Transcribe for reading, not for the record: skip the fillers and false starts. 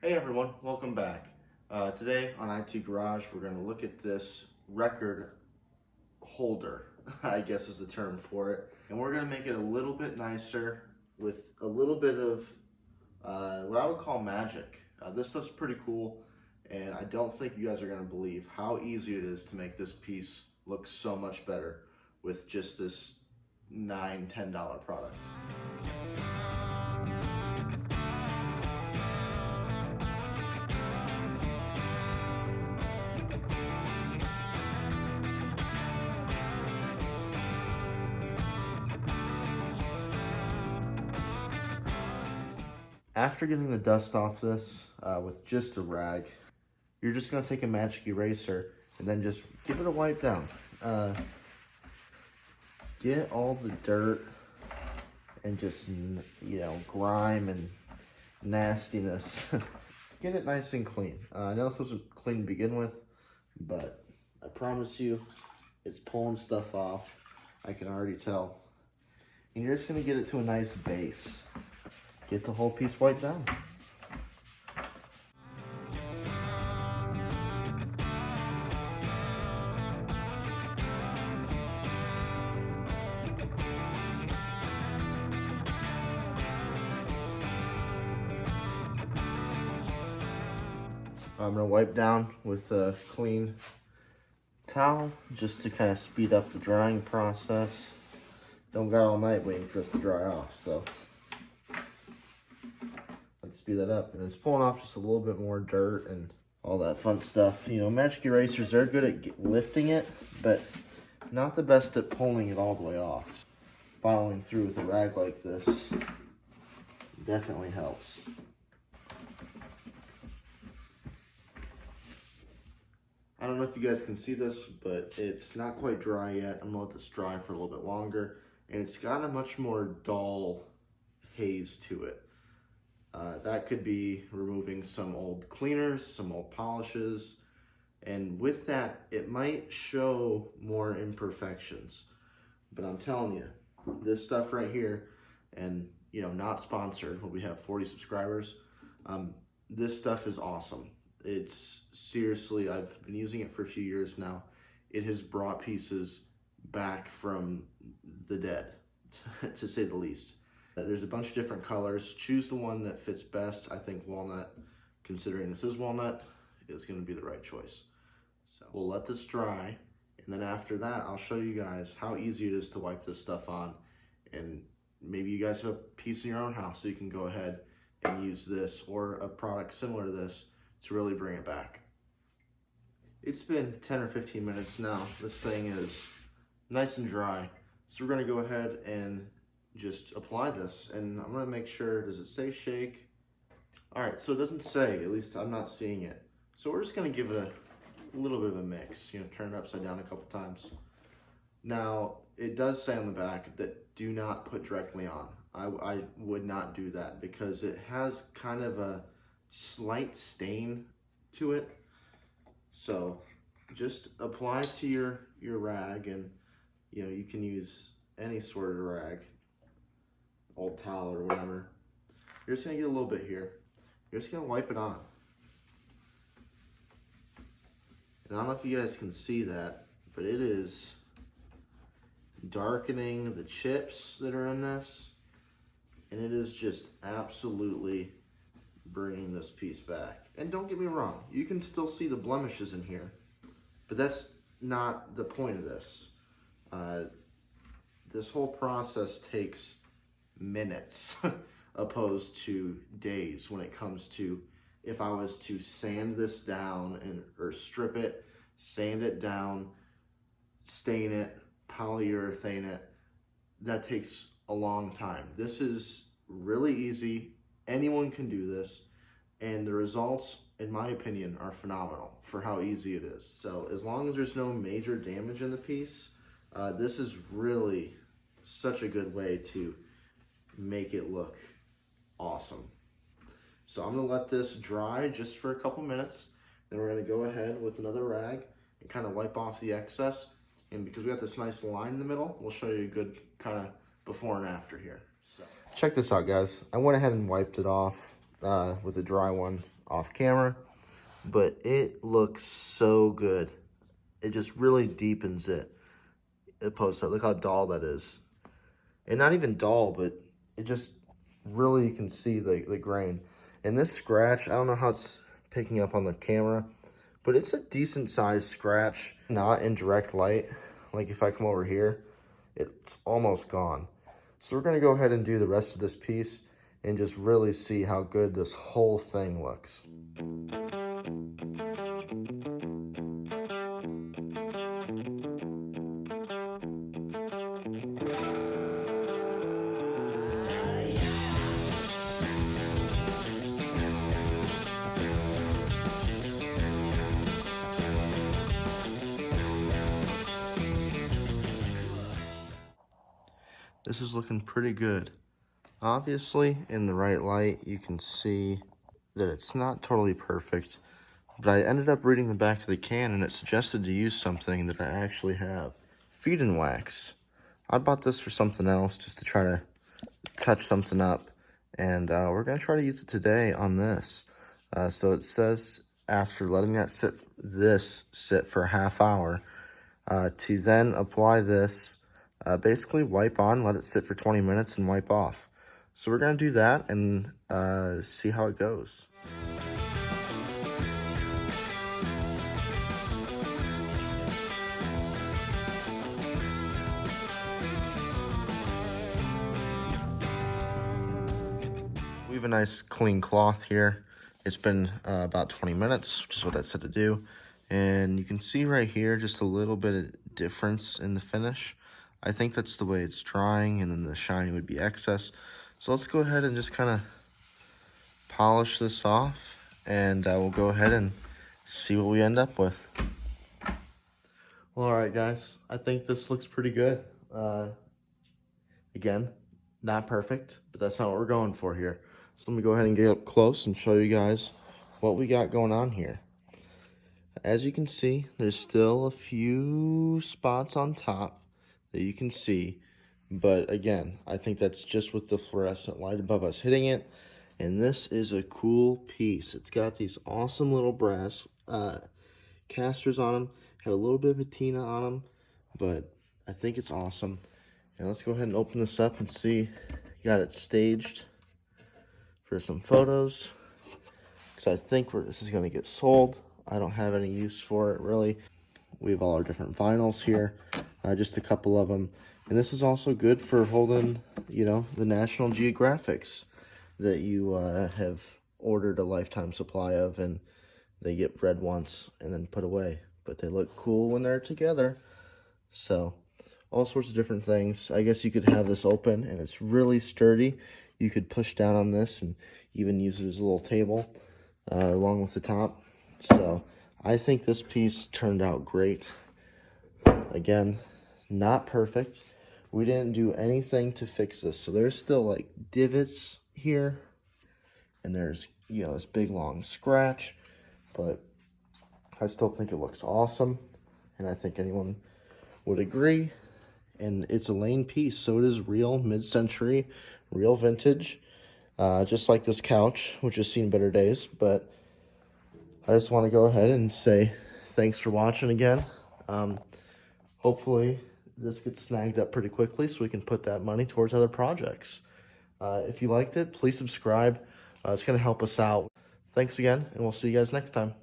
Hey everyone, welcome back. Today on IT Garage, we're going to look at this record holder, I guess is the term for it. And we're going to make it a little bit nicer with a little bit of what I would call magic. This stuff's pretty cool, and I don't think you guys are going to believe how easy it is to make this piece look so much better with just this $9–10 product. After getting the dust off this with just a rag, you're just going to take a magic eraser and then just give it a wipe down. Get all the dirt and just, grime and nastiness. Get it nice and clean. I know this wasn't clean to begin with, but I promise you it's pulling stuff off. I can already tell. And you're just going to get it to a nice base. Get the whole piece wiped down. I'm gonna wipe down with a clean towel just to kind of speed up the drying process. Don't got all night waiting for it to dry off, so let's speed that up. And it's pulling off just a little bit more dirt and all that fun stuff. You know, magic erasers, they're good at lifting it, but not the best at pulling it all the way off. Following through with a rag like this definitely helps. I don't know if you guys can see this, but it's not quite dry yet. I'm gonna let this dry for a little bit longer, and it's got a much more dull haze to it. That could be removing some old cleaners, some old polishes, and with that, it might show more imperfections. But I'm telling you, this stuff right here, and not sponsored, but we have 40 subscribers, this stuff is awesome. It's seriously, I've been using it for a few years now. It has brought pieces back from the dead, to say the least. There's a bunch of different colors. Choose the one that fits best. I think walnut, considering this is walnut, is going to be the right choice. So we'll let this dry, and then after that, I'll show you guys how easy it is to wipe this stuff on. And maybe you guys have a piece in your own house, so you can go ahead and use this or a product similar to this to really bring it back. It's been 10 or 15 minutes now. This thing is nice and dry. So we're gonna go ahead and just apply this. And I'm gonna make sure, does it say shake? All right, so it doesn't say, at least I'm not seeing it. So we're just gonna give it a little bit of a mix, turn it upside down a couple times. Now, it does say on the back that do not put directly on. I would not do that because it has kind of a slight stain to it. So just apply to your rag, and you can use any sort of rag, old towel or whatever. You're just gonna get a little bit here. You're just gonna wipe it on. And I don't know if you guys can see that, but it is darkening the chips that are in this, and it is just absolutely bringing this piece back. And don't get me wrong, you can still see the blemishes in here, but that's not the point of this. This whole process takes minutes opposed to days when it comes to if I was to sand this down or strip it, sand it down, stain it, polyurethane it. That takes a long time. This is really easy. Anyone can do this, and the results, in my opinion, are phenomenal for how easy it is. So as long as there's no major damage in the piece, this is really such a good way to make it look awesome. So I'm gonna let this dry just for a couple minutes. Then we're gonna go ahead with another rag and kind of wipe off the excess. And because we got this nice line in the middle, we'll show you a good kind of before and after here. So check this out, guys. I went ahead and wiped it off with a dry one off camera, but it looks so good. It just really deepens it. Opposed to, look how dull that is. And not even dull, but it just really, you can see the grain. And this scratch, I don't know how it's picking up on the camera, but it's a decent sized scratch, not in direct light. Like if I come over here, it's almost gone. So we're gonna go ahead and do the rest of this piece and just really see how good this whole thing looks. This is looking pretty good. Obviously, in the right light, you can see that it's not totally perfect, but I ended up reading the back of the can and it suggested to use something that I actually have. Feed and wax. I bought this for something else, just to try to touch something up, and we're gonna try to use it today on this. So it says after letting that sit for a half hour, to then apply this, basically wipe on, let it sit for 20 minutes and wipe off. So we're gonna do that and see how it goes. We have a nice clean cloth here. It's been about 20 minutes, which is what I said to do. And you can see right here just a little bit of difference in the finish. I think that's the way it's drying, and then the shine would be excess. So let's go ahead and just kind of polish this off, and we'll go ahead and see what we end up with. Well, all right, guys. I think this looks pretty good. Again, not perfect, but that's not what we're going for here. So let me go ahead and get up close and show you guys what we got going on here. As you can see, there's still a few spots on top that you can see, but again, I think that's just with the fluorescent light above us hitting it. And this is a cool piece. It's got these awesome little brass casters on them, have a little bit of patina on them, but I think it's awesome. And let's go ahead and open this up and see. Got it staged for some photos, because I think this is going to get sold. I don't have any use for it, really. We have all our different vinyls here, just a couple of them. And this is also good for holding, you know, the National Geographics that you have ordered a lifetime supply of, and they get read once and then put away. But they look cool when they're together. So all sorts of different things. I guess you could have this open, and it's really sturdy. You could push down on this and even use it as a little table along with the top. So I think this piece turned out great. Again, not perfect. We didn't do anything to fix this. So there's still like divots here, and there's, you know, this big long scratch, but I still think it looks awesome, and I think anyone would agree. And it's a Lane piece, so it is real mid-century, real vintage, just like this couch, which has seen better days. But I just want to go ahead and say thanks for watching again. Hopefully this gets snagged up pretty quickly so we can put that money towards other projects. If you liked it, please subscribe. It's going to help us out. Thanks again, and we'll see you guys next time.